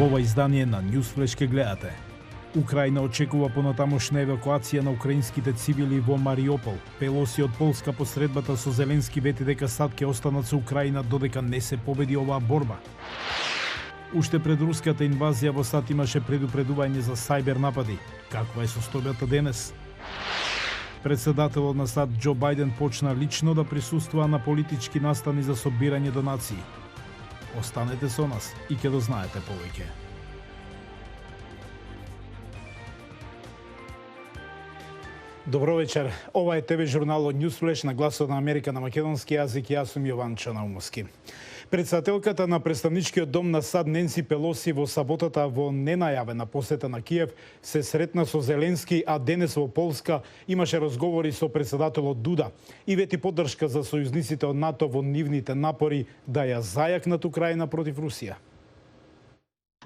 Во ова издание на Newsflash ке гледате. Украина очекува понатамошна евакуација на украинските цивили во Мариупол. Пелоси од Полска посредбата со Зеленски вети дека САД ќе останат со Украина додека не се победи оваа борба. Уште пред руската инвазија во САД имаше предупредување за сајбер напади. Каква е состојбата денес? Председателот на САД Џо Бајден почна лично да присуствува на политички настани за собирање донации. Останете со нас и ќе дознаете повеќе. Добро вечер. Ова е ТВ журналот Newsflash на Гласот на Америка на македонски јазик. Јас сум Јован Чанаумовски. Председателката на представничкиот дом на САД Ненси Пелоси во саботата во ненајавена посета на Киев се сретна со Зеленски, а денес во Полска имаше разговори со председателот Дуда и вети поддршка за сојузниците од НАТО во нивните напори да ја зајакнат Украина против Русија.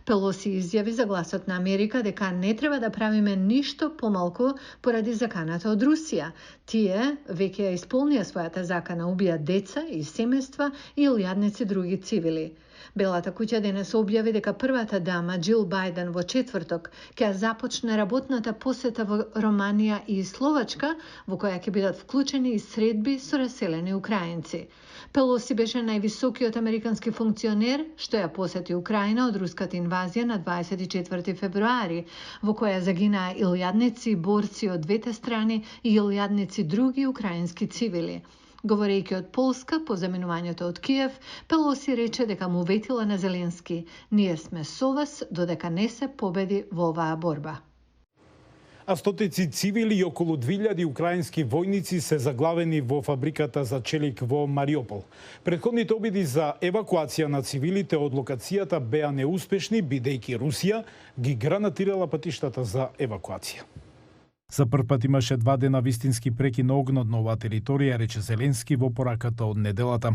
Пелоси изјави за Гласот на Америка дека не треба да правиме ништо помалку поради заканата од Русија. Тие веќе ја исполнија својата закана, убија деца и семејства и илјадници други цивили. Белата куќа денес објави дека првата дама Џил Бајден во четврток ќе започне работната посета во Романија и Словачка, во која ќе бидат вклучени и средби со раселени украинци. Пелоси беше највисокиот американски функционер што ја посети Украина од руската инвазија на 24 февруари, во која загинаа илјадници борци од двете страни и илјадници други украински цивили. Говорејќи од Полска по заминувањето од Киев, Пелоси рече дека му ветила на Зеленски: "Ние сме со вас додека не се победи во оваа борба." А стотици цивили и околу 2000 украински војници се заглавени во фабриката за челик во Мариупол. Претходните обиди за евакуација на цивилите од локацијата беа неуспешни, бидејќи Русија ги гранатирала патиштата за евакуација. За прв пат имаше 2 дена вистински прекин на огнот на оваа територија, рече Зеленски во пораката од неделата.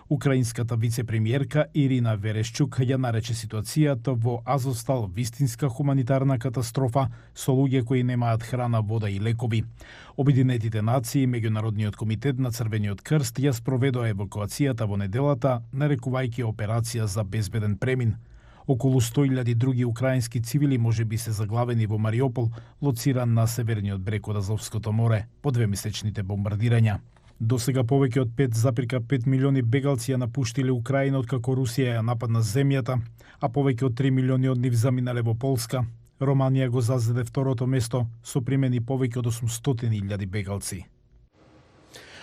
Украинската вице-премиерка Ирина Верешчук ја нарече ситуацијата во Азовстал вистинска хуманитарна катастрофа со луѓе кои немаат храна, вода и лекови. Обединетите нации и Меѓународниот комитет на Црвениот крст ја спроведоа евакуацијата во неделата, нарекувајќи операција за безбеден премин. Околу 100.000 други украински цивили може би се заглавени во Мариупол, лоциран на северниот брег од Азовското море, по 2-месечните бомбардирања. До сега повеќе од 5,5 милиони бегалци ја напуштиле Украина откако Русија ја нападна земјата, а повеќе од 3 милиони од нив заминале во Полска. Романија го зазеде второто место со примени повеќе од 800.000 бегалци.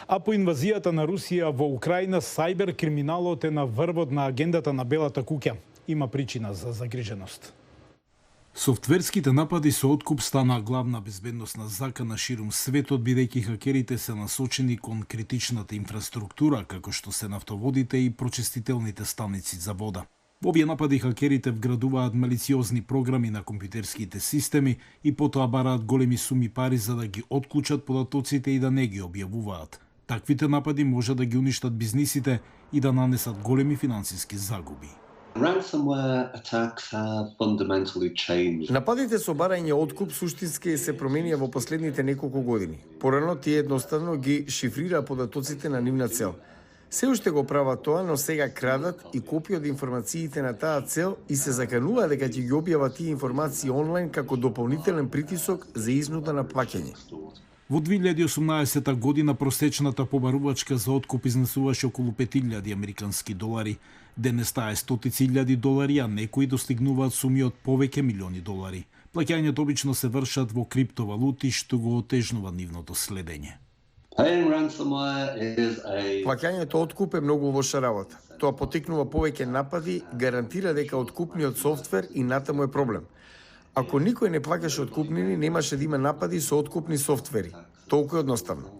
А по инвазијата на Русија во Украина, сајбер криминалот е на врвот на агендата на Белата куќа. Има причина за загриженост. Софтверските напади со откуп станаа главна безбедносна закана ширум светот, бидејќи хакерите се насочени кон критичната инфраструктура, како што се нафтоводите и прочистителните станици за вода. Во овие напади хакерите вградуваат малициозни програми на компјутерските системи и потоа бараат големи суми пари за да ги отклучат податоците и да не ги објавуваат. Таквите напади може да ги уништат бизнисите и да нанесат големи финансиски загуби. Нападите со барање откуп суштински се променија во последните неколку години. Порано тие едноставно ги шифрираа податоците на нивна цел. Се уште го прават тоа, но сега крадат и копија од информациите на таа цел и се заканува дека ќе ги објават тие информации онлайн како дополнителен притисок за изнуда на плаќање. Во 2018 година просечната побарувачка за откуп изнесуваше околу 5.000 американски долари. Денес таа е стотици илјади долари, а некои достигнуваат суми од повеќе милиони долари. Плаќањето обично се вршат во криптовалути, што го отежнува нивното следење. Плаќањето откуп е многу лоша работа. Тоа потекнува повеќе напади, гарантира дека откупниот софтвер и натаму е проблем. Ако никој не плаќаше откупнини, немаше да има напади со откупни софтвери. Толку едноставно.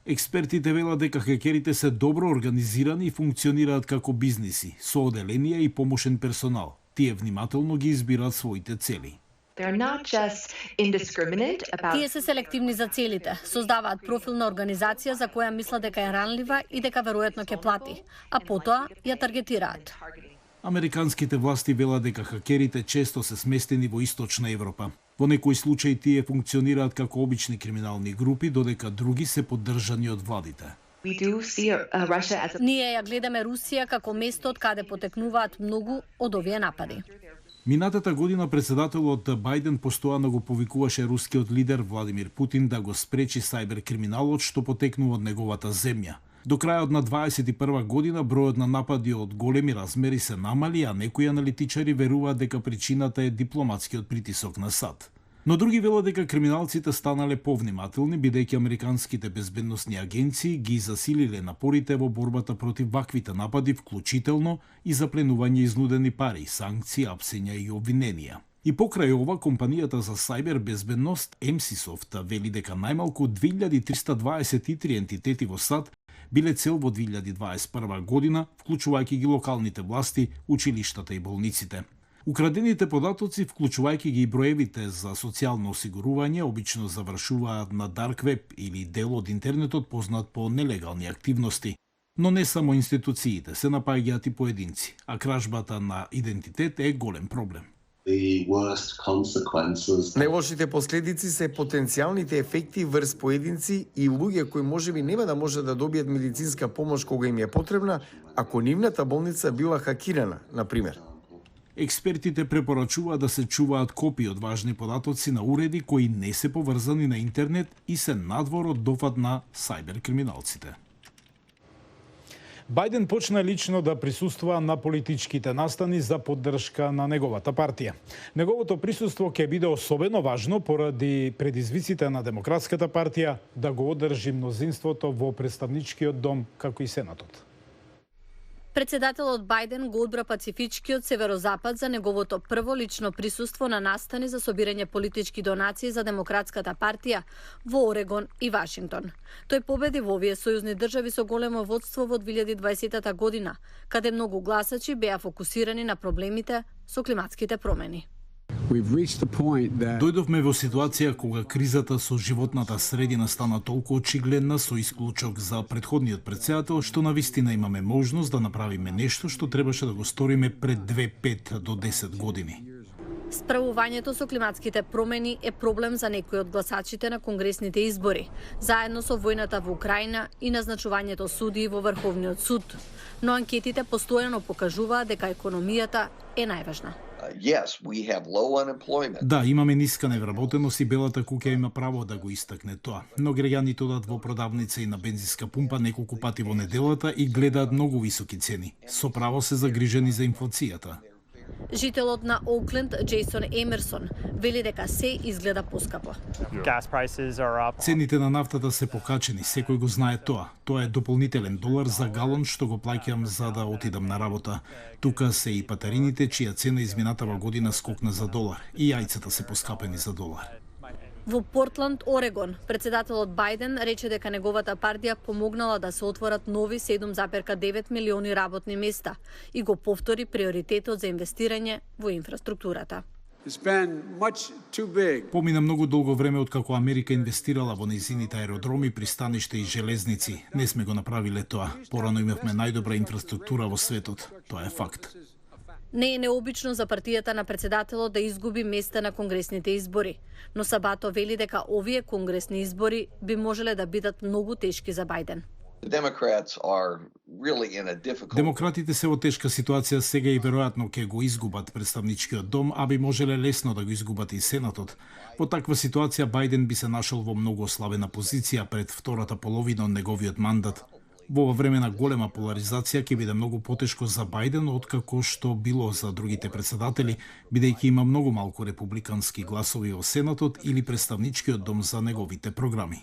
Експертите велат дека хакерите се добро организирани и функционираат како бизниси, со оделенија и помошен персонал. Тие внимателно ги избираат своите цели. Тие се селективни за целите, создаваат профил на организација за која мислат дека е ранлива и дека веројатно ќе плати, а потоа ја таргетираат. Американските власти велат дека хакерите често се сместени во Источна Европа. Во некои случаи тие функционираат како обични криминални групи, додека други се поддржани од владите. Ние ја гледаме Русија како место од каде потекнуваат многу од овие напади. Минатата година председателот Бајден постојано го повикуваше рускиот лидер Владимир Путин да го спречи сајберкриминалот што потекнува од неговата земја. До крајот на 21 година бројот на напади од големи размери се намали, а некои аналитичари веруваат дека причината е дипломатскиот притисок на САД. Но други велат дека криминалците станале повнимателни, бидејќи американските безбедносни агенции ги засилиле напорите во борбата против ваквите напади, вклучително и запленување изнудени пари, санкции, апсења и обвиненија. И покрај ова, компанијата за сајбер безбедност Emsisoft вели дека најмалку 2323 ентитети во САД биле цел во 2021 година, вклучувајќи ги локалните власти, училиштата и болниците. Украдените податоци, вклучувајќи ги и броевите за социјално осигурување, обично завршуваат на Dark Web или дел од интернетот познат по нелегални активности. Но не само институциите, се напаѓаат и поединци, а кражбата на идентитет е голем проблем. Најлошите последици се потенцијалните ефекти врз поединци и луѓе кои можеби нема да може да добијат медицинска помош кога им е потребна, ако нивната болница била хакирана, например. Експертите препорачуваат да се чуваат копии од важни податоци на уреди кои не се поврзани на интернет и се надвор од дофат на сајберкриминалците. Бајден почна лично да присуствува на политичките настани за поддршка на неговата партија. Неговото присуство ќе биде особено важно поради предизвиците на Демократската партија да го одржи мнозинството во Представничкиот дом, како и Сенатот. Председателот Бајден го одбра пацифичкиот северозапад за неговото прво лично присуство на настани за собирање политички донации за Демократската партија во Орегон и Вашингтон. Тој победи во овие сојузни држави со големо водство во 2020 година, каде многу гласачи беа фокусирани на проблемите со климатските промени. Дојдовме во ситуација кога кризата со животната средина стана толку очигледна со исклучок за претходниот претседател, што навистина имаме можност да направиме нешто што требаше да го сториме пред 2-5 до 10 години. Справувањето со климатските промени е проблем за некои од гласачите на конгресните избори, заедно со војната во Украина и назначувањето судии во Врховниот суд. Но анкетите постојано покажуваат дека економијата е најважна. Да, имаме ниска невработеност и Белата куќа има право да го истакне тоа. Но граѓаните одат во продавница и на бензинска пумпа неколку пати во неделата и гледаат многу високи цени. Со право се загрижени за инфлацијата. Жителот на Окленд, Джейсон Емерсон, вели дека се изгледа поскапо. Цените на нафтата се покачени, секој го знае тоа. Тоа е дополнителен долар за галон што го плаќам за да отидам на работа. Тука се и патарините, чија цена изминатава година скокна за долар. И јајцата се поскапени за долар. Во Портланд, Орегон, председателот Бајден рече дека неговата партија помогнала да се отворат нови 7,9 милиони работни места и го повтори приоритетот за инвестирање во инфраструктурата. Помина многу долго време откако Америка инвестирала во нејзините аеродроми, пристаништа и железници. Не сме го направиле тоа. Порано имавме најдобра инфраструктура во светот. Тоа е факт. Не е необично за партијата на председателот да изгуби места на конгресните избори, но Сабато вели дека овие конгресни избори би можеле да бидат многу тешки за Бајден. Демократите се во тешка ситуација сега и веројатно ќе го изгубат Представничкиот дом, а би можеле лесно да го изгубат и Сенатот. Во таква ситуација Бајден би се нашол во многу ослабена позиција пред втората половина од неговиот мандат. Во ова време на голема поларизација ќе биде многу потешко за Бајден откако што било за другите председатели, бидејќи има многу малку републикански гласови во Сенатот или Представничкиот дом за неговите програми.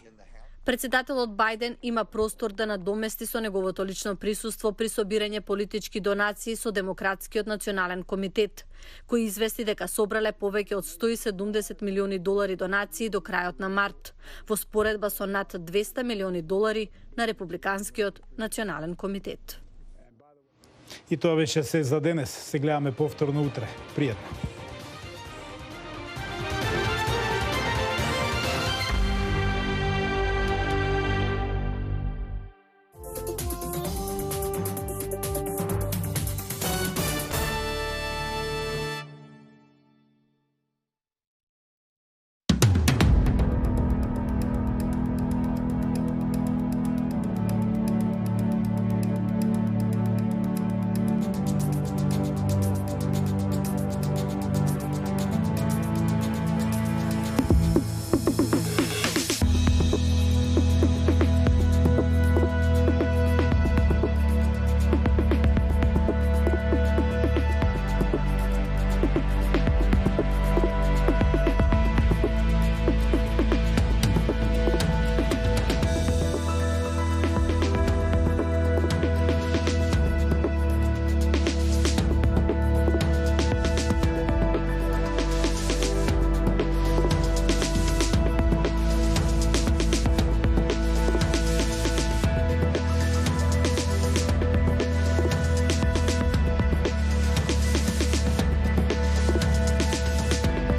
Председателот Бајден има простор да надомести со неговото лично присуство при собирање политички донации со Демократскиот национален комитет, кој извести дека собрале повеќе од 170 милиони долари донации до крајот на март, во споредба со над 200 милиони долари на Републиканскиот национален комитет. И тоа беше се за денес. Се гледаме повторно утре. Пријатно.